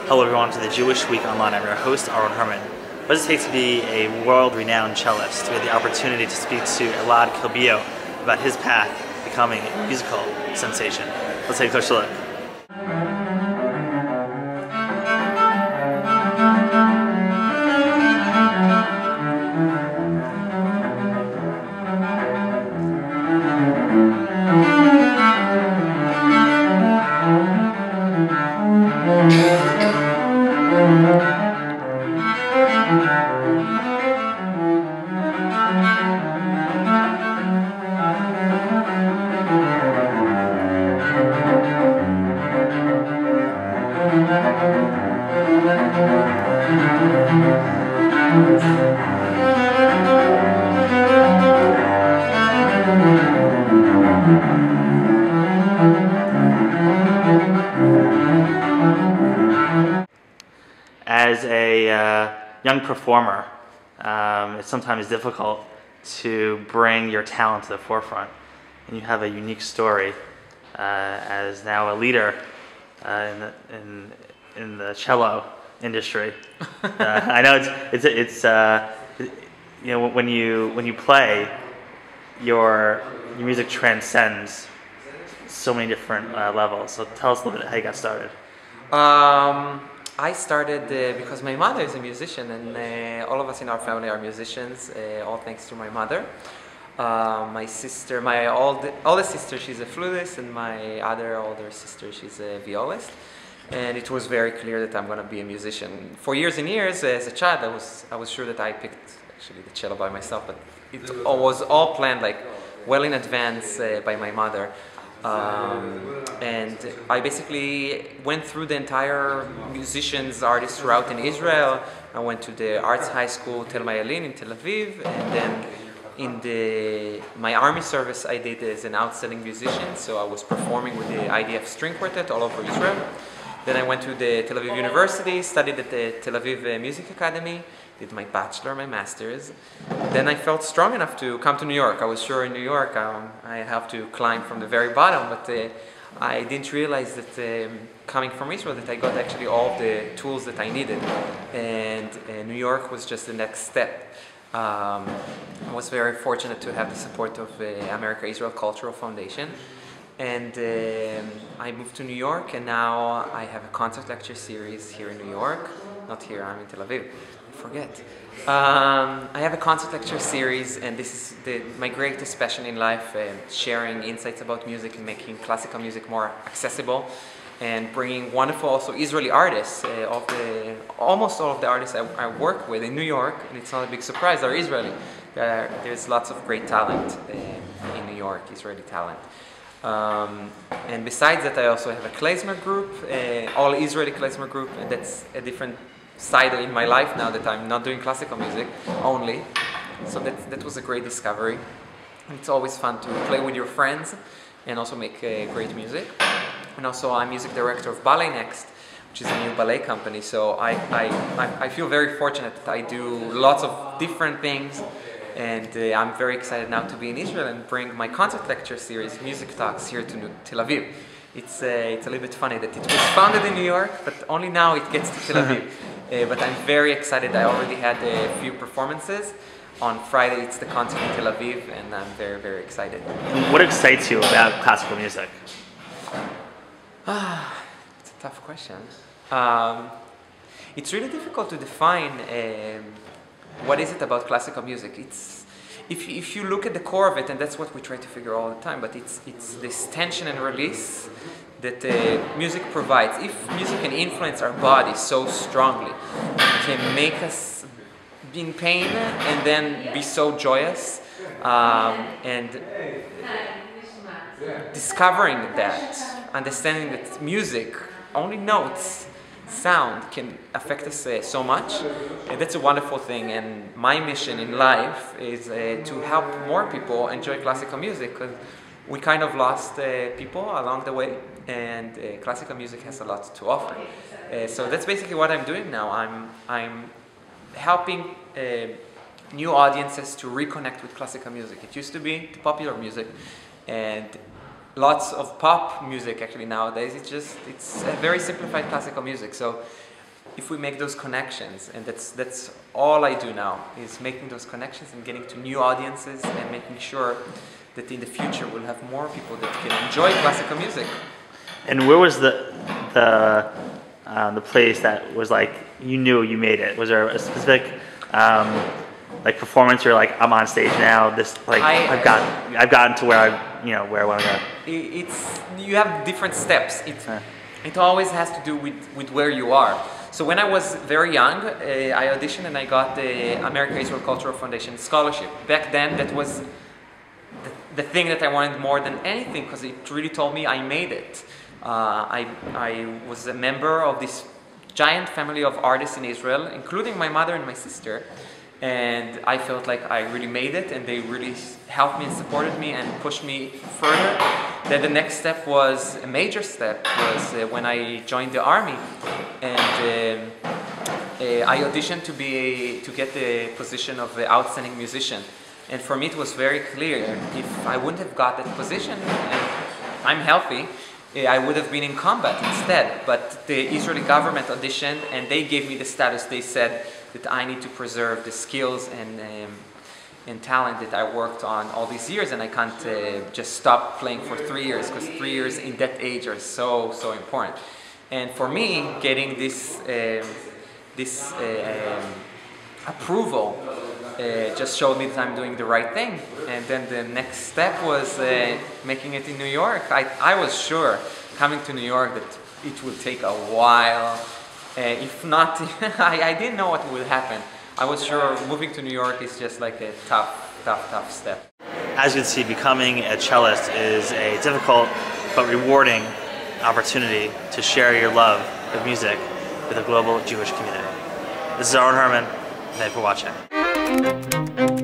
Hello everyone to the Jewish Week Online. I'm your host, Aaron Herman. What does it take to be a world-renowned cellist? We had the opportunity to speak to Elad Kabilio about his path becoming a musical sensation. Let's take a closer look. As a young performer, it's sometimes difficult to bring your talent to the forefront. And you have a unique story as now a leader in the cello industry. I know it's you know, when you play, your music transcends so many different levels. So tell us a little bit how you got started. I started because my mother is a musician, and all of us in our family are musicians, all thanks to my mother. My sister, my oldest sister, she's a flutist, and my other older sister, she's a violist. And it was very clear that I'm going to be a musician. For years and years, as a child, I was sure that I picked actually the cello by myself, but it was all planned like well in advance by my mother. And I basically went through the entire musicians, artist route in Israel. I went to the Arts High School Tel Mayalin in Tel Aviv, and then in my army service I did as an outstanding musician, so I was performing with the IDF string quartet all over Israel. Then I went to the Tel Aviv University, studied at the Tel Aviv Music Academy, did my bachelor, my master's. Then I felt strong enough to come to New York. I was sure in New York I have to climb from the very bottom, but I didn't realize that coming from Israel that I got actually all of the tools that I needed. And New York was just the next step. I was very fortunate to have the support of America-Israel Cultural Foundation. And I moved to New York, and now I have a concert lecture series here in New York. Not here, I'm in Tel Aviv. I forget. I have a concert lecture series, and this is my greatest passion in life, sharing insights about music and making classical music more accessible, and bringing wonderful also Israeli artists. Almost all of the artists I work with in New York, and it's not a big surprise, are Israeli. There's lots of great talent in New York, Israeli talent. And besides that, I also have a klezmer group, all Israeli klezmer group, and that's a different side in my life now that I'm not doing classical music only. So that was a great discovery. It's always fun to play with your friends and also make great music. And also I'm music director of Ballet Next, which is a new ballet company. So I feel very fortunate that I do lots of different things. And I'm very excited now to be in Israel and bring my concert lecture series, Music Talks, here to Tel Aviv. It's a little bit funny that it was founded in New York, but only now it gets to Tel Aviv. But I'm very excited. I already had a few performances. On Friday it's the concert in Tel Aviv, and I'm very, very excited. What excites you about classical music? It's a tough question. It's really difficult to define what is it about classical music. It's if you look at the core of it, and that's what we try to figure all the time, but it's this tension and release that music provides. If music can influence our body so strongly, it can make us be in pain and then be so joyous, and discovering that, understanding that music, only notes, sound can affect us so much, and that's a wonderful thing. And my mission in life is to help more people enjoy classical music, because we kind of lost people along the way, and classical music has a lot to offer. So that's basically what I'm doing now. I'm helping new audiences to reconnect with classical music. It used to be the popular music, and lots of pop music actually nowadays. It's a very simplified classical music. So if we make those connections, and that's all I do now, is making those connections and getting to new audiences and making sure that in the future we'll have more people that can enjoy classical music. And where was the place that was like you knew you made it? Was there a specific like performance where like I'm on stage now? This like I've gotten to where where I want to go. It's you have different steps. It always has to do with where you are. So when I was very young, I auditioned and I got the American Israel Cultural Foundation scholarship. Back then, that was the thing that I wanted more than anything, because it really told me I made it. I was a member of this giant family of artists in Israel, including my mother and my sister, and I felt like I really made it, and they really helped me and supported me and pushed me further. Then the next step was a major step, was when I joined the army, and I auditioned to get the position of outstanding musician. And for me it was very clear, if I wouldn't have got that position, and I'm healthy, I would have been in combat instead. But the Israeli government auditioned and they gave me the status. They said that I need to preserve the skills and talent that I worked on all these years, and I can't just stop playing for 3 years, because 3 years in that age are so important. And for me, getting this approval just showed me that I'm doing the right thing. And then the next step was making it in New York. I was sure coming to New York that it would take a while. If not, I didn't know what would happen. I was sure moving to New York is just like a tough step. As you can see, becoming a cellist is a difficult but rewarding opportunity to share your love of music with a global Jewish community. This is Aaron Herman. Thank you for watching.